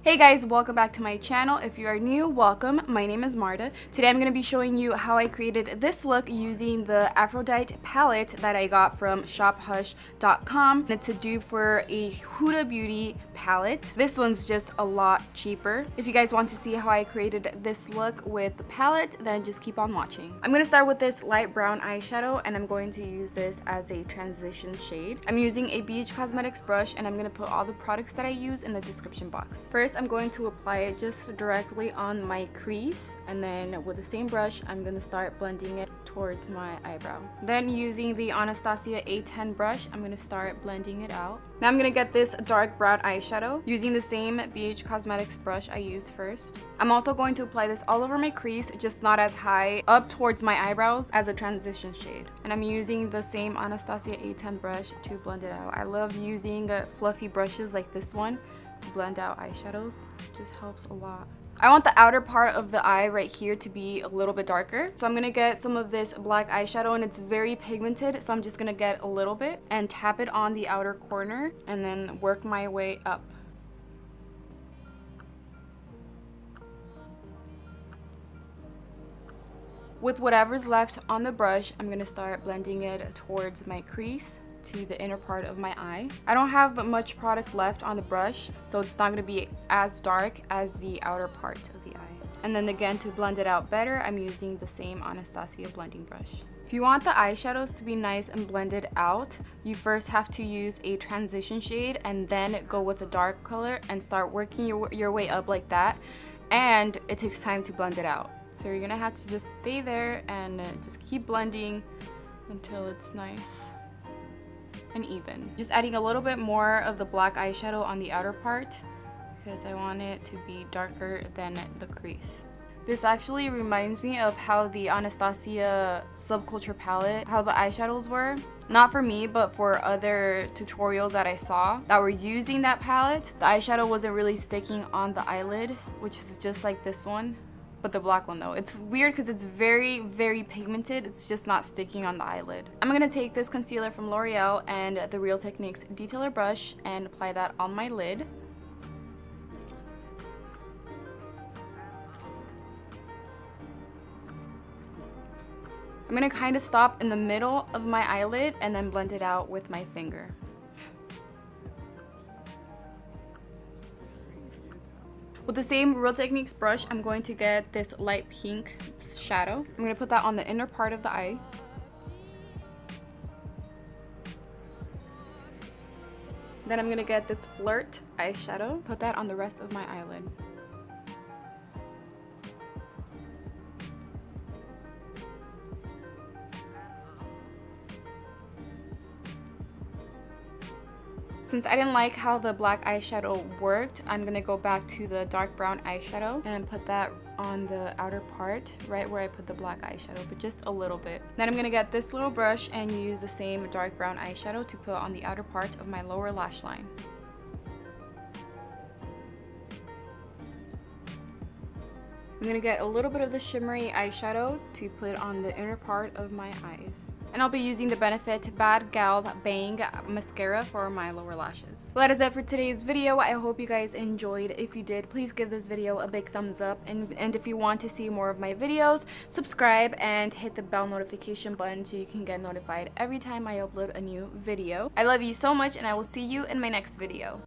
Hey guys, welcome back to my channel. If you are new, welcome. My name is Marta. Today I'm going to be showing you how I created this look using the Aphrodite palette that I got from shophush.com. It's a dupe for a Huda Beauty palette. This one's just a lot cheaper. If you guys want to see how I created this look with the palette, then just keep on watching. I'm going to start with this light brown eyeshadow and I'm going to use this as a transition shade. I'm using a Beige Cosmetics brush and I'm going to put all the products that I use in the description box. First, I'm going to apply it just directly on my crease, and then with the same brush I'm going to start blending it towards my eyebrow. Then using the Anastasia A10 brush, I'm going to start blending it out. Now I'm going to get this dark brown eyeshadow using the same Beige Cosmetics brush I used first. I'm also going to apply this all over my crease, just not as high up towards my eyebrows, as a transition shade. And I'm using the same Anastasia A10 brush to blend it out. I love using fluffy brushes like this one to blend out eyeshadows. It just helps a lot. I want the outer part of the eye right here to be a little bit darker, so I'm gonna get some of this black eyeshadow, and it's very pigmented, so I'm just gonna get a little bit and tap it on the outer corner and then work my way up. With whatever's left on the brush, I'm gonna start blending it towards my crease to the inner part of my eye. I don't have much product left on the brush, so it's not going to be as dark as the outer part of the eye. And then again, to blend it out better, I'm using the same Anastasia blending brush. If you want the eyeshadows to be nice and blended out, you first have to use a transition shade and then go with a dark color and start working your way up like that, and it takes time to blend it out. So you're gonna have to just stay there and just keep blending until it's nice and even. Just adding a little bit more of the black eyeshadow on the outer part because I want it to be darker than the crease. This actually reminds me of how the Anastasia Subculture palette, how the eyeshadows were. Not for me, but for other tutorials that I saw that were using that palette. The eyeshadow wasn't really sticking on the eyelid, which is just like this one. But the black one though, it's weird because it's very pigmented. It's just not sticking on the eyelid. I'm gonna take this concealer from L'Oreal and the Real Techniques detailer brush and apply that on my lid. I'm gonna kind of stop in the middle of my eyelid and then blend it out with my finger. With the same Real Techniques brush, I'm going to get this light pink shadow. I'm going to put that on the inner part of the eye. Then I'm going to get this Flirt eyeshadow, put that on the rest of my eyelid. Since I didn't like how the black eyeshadow worked, I'm going to go back to the dark brown eyeshadow and put that on the outer part, right where I put the black eyeshadow, but just a little bit. Then I'm going to get this little brush and use the same dark brown eyeshadow to put on the outer part of my lower lash line. I'm going to get a little bit of the shimmery eyeshadow to put on the inner part of my eyes. And I'll be using the Benefit Bad Gal Bang Mascara for my lower lashes. Well, that is it for today's video. I hope you guys enjoyed. If you did, please give this video a big thumbs up. And if you want to see more of my videos, subscribe and hit the bell notification button so you can get notified every time I upload a new video. I love you so much and I will see you in my next video.